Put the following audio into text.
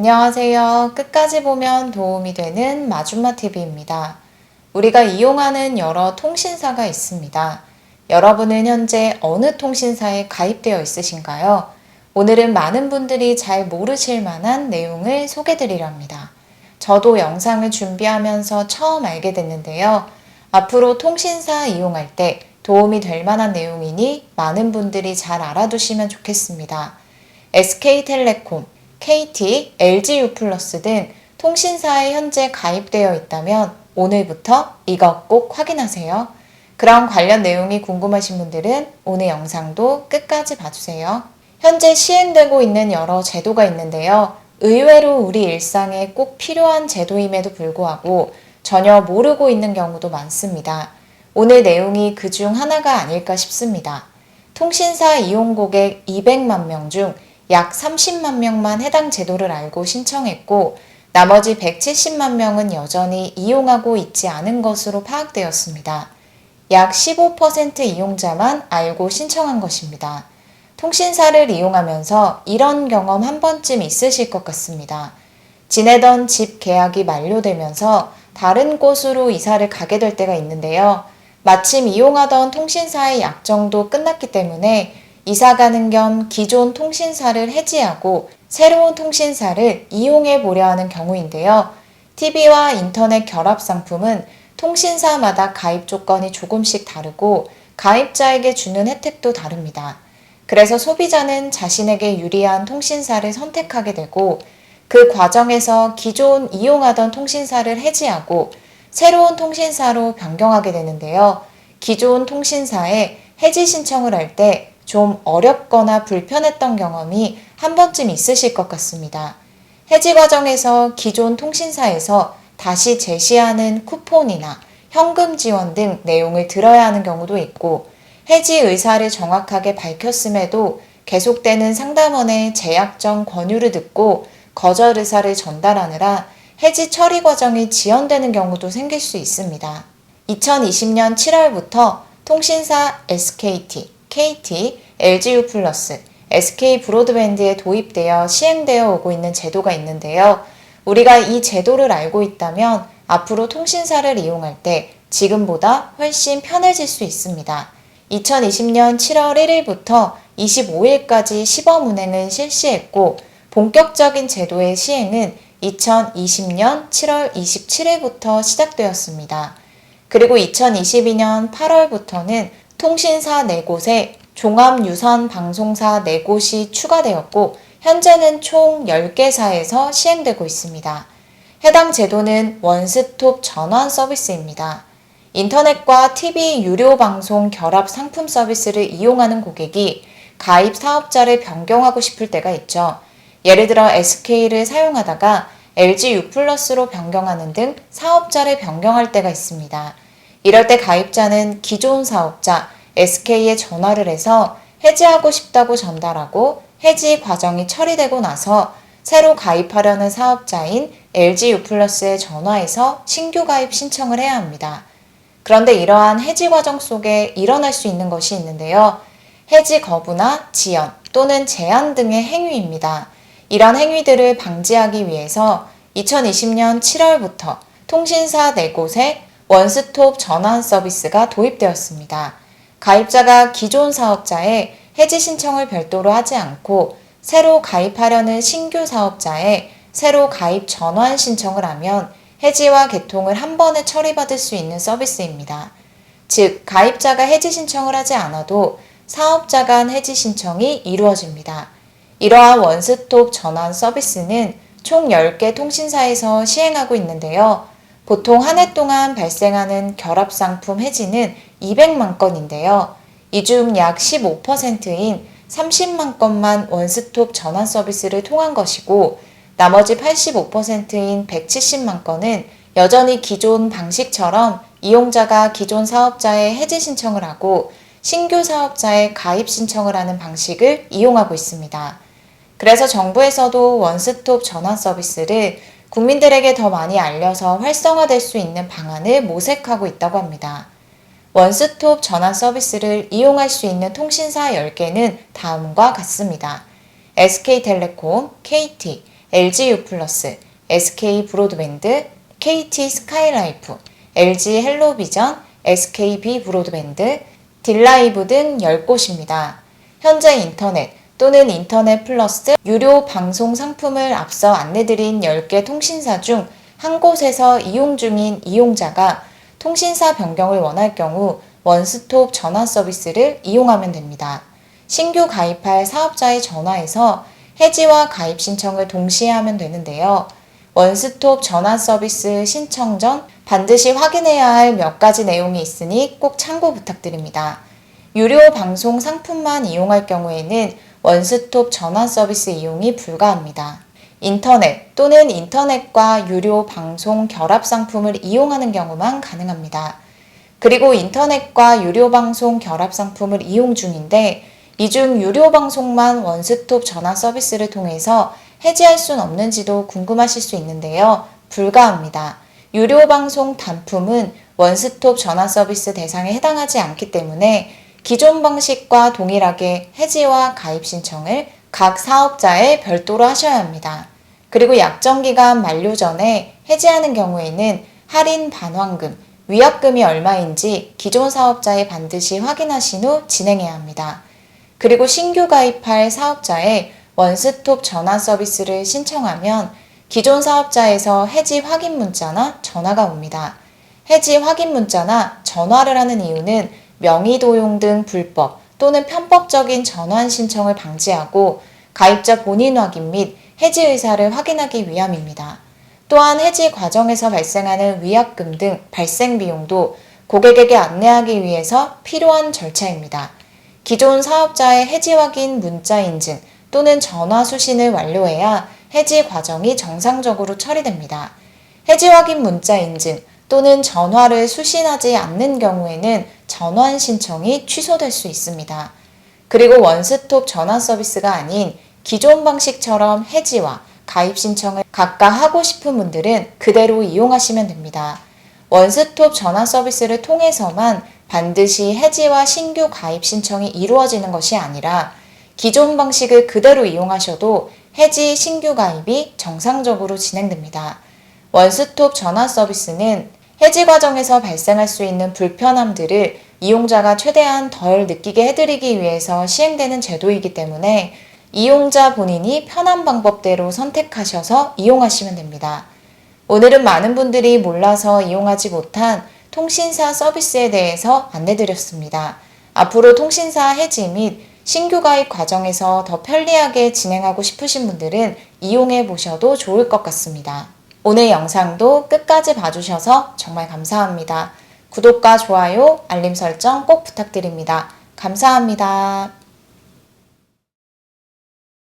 안녕하세요. 끝까지 보면 도움이 되는 마줌마TV입니다. 우리가 이용하는 여러 통신사가 있습니다. 여러분은 현재 어느 통신사에 가입되어 있으신가요? 오늘은 많은 분들이 잘 모르실 만한 내용을 소개드리려 합니다. 저도 영상을 준비하면서 처음 알게 됐는데요. 앞으로 통신사 이용할 때 도움이 될 만한 내용이니 많은 분들이 잘 알아두시면 좋겠습니다. SK텔레콤, KT, LGU+ 등 통신사에 현재 가입되어 있다면 오늘부터 이것 꼭 확인하세요. 그런 관련 내용이 궁금하신 분들은 오늘 영상도 끝까지 봐주세요. 현재 시행되고 있는 여러 제도가 있는데요. 의외로 우리 일상에 꼭 필요한 제도임에도 불구하고 전혀 모르고 있는 경우도 많습니다. 오늘 내용이 그 중 하나가 아닐까 싶습니다. 통신사 이용 고객 200만 명 중 약 30만 명만 해당 제도를 알고 신청했고 나머지 170만 명은 여전히 이용하고 있지 않은 것으로 파악되었습니다. 약 15% 이용자만 알고 신청한 것입니다. 통신사를 이용하면서 이런 경험 한 번쯤 있으실 것 같습니다. 지내던 집 계약이 만료되면서 다른 곳으로 이사를 가게 될 때가 있는데요. 마침 이용하던 통신사의 약정도 끝났기 때문에 이사 가는 겸 기존 통신사를 해지하고 새로운 통신사를 이용해 보려 하는 경우인데요. TV와 인터넷 결합 상품은 통신사마다 가입 조건이 조금씩 다르고 가입자에게 주는 혜택도 다릅니다. 그래서 소비자는 자신에게 유리한 통신사를 선택하게 되고 그 과정에서 기존 이용하던 통신사를 해지하고 새로운 통신사로 변경하게 되는데요. 기존 통신사에 해지 신청을 할 때 좀 어렵거나 불편했던 경험이 한 번쯤 있으실 것 같습니다. 해지 과정에서 기존 통신사에서 다시 제시하는 쿠폰이나 현금 지원 등 내용을 들어야 하는 경우도 있고 해지 의사를 정확하게 밝혔음에도 계속되는 상담원의 제약정 권유를 듣고 거절 의사를 전달하느라 해지 처리 과정이 지연되는 경우도 생길 수 있습니다. 2020년 7월부터 통신사 SKT, KT, LGU+, SK브로드밴드에 도입되어 시행되어 오고 있는 제도가 있는데요. 우리가 이 제도를 알고 있다면 앞으로 통신사를 이용할 때 지금보다 훨씬 편해질 수 있습니다. 2020년 7월 1일부터 25일까지 시범 운행을 실시했고 본격적인 제도의 시행은 2020년 7월 27일부터 시작되었습니다. 그리고 2022년 8월부터는 통신사 4곳에 종합유선방송사 4곳이 추가되었고 현재는 총 10개사에서 시행되고 있습니다. 해당 제도는 원스톱 전환 서비스입니다. 인터넷과 TV 유료 방송 결합 상품 서비스를 이용하는 고객이 가입 사업자를 변경하고 싶을 때가 있죠. 예를 들어 SK를 사용하다가 LGU+로 변경하는 등 사업자를 변경할 때가 있습니다. 이럴 때 가입자는 기존 사업자 SK에 전화를 해서 해지하고 싶다고 전달하고 해지 과정이 처리되고 나서 새로 가입하려는 사업자인 LGU+에 전화해서 신규 가입 신청을 해야 합니다. 그런데 이러한 해지 과정 속에 일어날 수 있는 것이 있는데요. 해지 거부나 지연 또는 제한 등의 행위입니다. 이런 행위들을 방지하기 위해서 2020년 7월부터 통신사 4곳에 원스톱 전환 서비스가 도입되었습니다. 가입자가 기존 사업자에 해지 신청을 별도로 하지 않고 새로 가입하려는 신규 사업자에 새로 가입 전환 신청을 하면 해지와 개통을 한 번에 처리받을 수 있는 서비스입니다. 즉, 가입자가 해지 신청을 하지 않아도 사업자 간 해지 신청이 이루어집니다. 이러한 원스톱 전환 서비스는 총 10개 통신사에서 시행하고 있는데요. 보통 한 해 동안 발생하는 결합상품 해지는 200만 건인데요. 이 중 약 15%인 30만 건만 원스톱 전환 서비스를 통한 것이고 나머지 85%인 170만 건은 여전히 기존 방식처럼 이용자가 기존 사업자에 해지 신청을 하고 신규 사업자에 가입 신청을 하는 방식을 이용하고 있습니다. 그래서 정부에서도 원스톱 전환 서비스를 국민들에게 더 많이 알려서 활성화될 수 있는 방안을 모색하고 있다고 합니다. 원스톱 전환 서비스를 이용할 수 있는 통신사 10개는 다음과 같습니다. SK텔레콤, KT, LG U+, SK 브로드밴드, KT 스카이라이프, LG 헬로비전, SKB 브로드밴드, 딜라이브 등 10곳입니다. 현재 인터넷 또는 인터넷 플러스 유료 방송 상품을 앞서 안내드린 10개 통신사 중 한 곳에서 이용 중인 이용자가 통신사 변경을 원할 경우 원스톱 전화 서비스를 이용하면 됩니다. 신규 가입할 사업자의 전화에서 해지와 가입 신청을 동시에 하면 되는데요. 원스톱 전화 서비스 신청 전 반드시 확인해야 할 몇 가지 내용이 있으니 꼭 참고 부탁드립니다. 유료 방송 상품만 이용할 경우에는 원스톱 전화 서비스 이용이 불가합니다. 인터넷 또는 인터넷과 유료 방송 결합 상품을 이용하는 경우만 가능합니다. 그리고 인터넷과 유료 방송 결합 상품을 이용 중인데 이 중 유료 방송만 원스톱 전화 서비스를 통해서 해지할 순 없는지도 궁금하실 수 있는데요. 불가합니다. 유료 방송 단품은 원스톱 전화 서비스 대상에 해당하지 않기 때문에 기존 방식과 동일하게 해지와 가입 신청을 각 사업자에 별도로 하셔야 합니다. 그리고 약정기간 만료 전에 해지하는 경우에는 할인 반환금, 위약금이 얼마인지 기존 사업자에 반드시 확인하신 후 진행해야 합니다. 그리고 신규 가입할 사업자에 원스톱 전화 서비스를 신청하면 기존 사업자에서 해지 확인 문자나 전화가 옵니다. 해지 확인 문자나 전화를 하는 이유는 명의 도용 등 불법 또는 편법적인 전환 신청을 방지하고 가입자 본인 확인 및 해지 의사를 확인하기 위함입니다. 또한 해지 과정에서 발생하는 위약금 등 발생 비용도 고객에게 안내하기 위해서 필요한 절차입니다. 기존 사업자의 해지 확인 문자 인증 또는 전화 수신을 완료해야 해지 과정이 정상적으로 처리됩니다. 해지 확인 문자 인증 또는 전화를 수신하지 않는 경우에는 전환 신청이 취소될 수 있습니다. 그리고 원스톱 전화 서비스가 아닌 기존 방식처럼 해지와 가입 신청을 각각 하고 싶은 분들은 그대로 이용하시면 됩니다. 원스톱 전화 서비스를 통해서만 반드시 해지와 신규 가입 신청이 이루어지는 것이 아니라 기존 방식을 그대로 이용하셔도 해지, 신규 가입이 정상적으로 진행됩니다. 원스톱 전화 서비스는 해지 과정에서 발생할 수 있는 불편함들을 이용자가 최대한 덜 느끼게 해드리기 위해서 시행되는 제도이기 때문에 이용자 본인이 편한 방법대로 선택하셔서 이용하시면 됩니다. 오늘은 많은 분들이 몰라서 이용하지 못한 통신사 서비스에 대해서 안내드렸습니다. 앞으로 통신사 해지 및 신규 가입 과정에서 더 편리하게 진행하고 싶으신 분들은 이용해 보셔도 좋을 것 같습니다. 오늘 영상도 끝까지 봐주셔서 정말 감사합니다. 구독과 좋아요, 알림 설정 꼭 부탁드립니다. 감사합니다.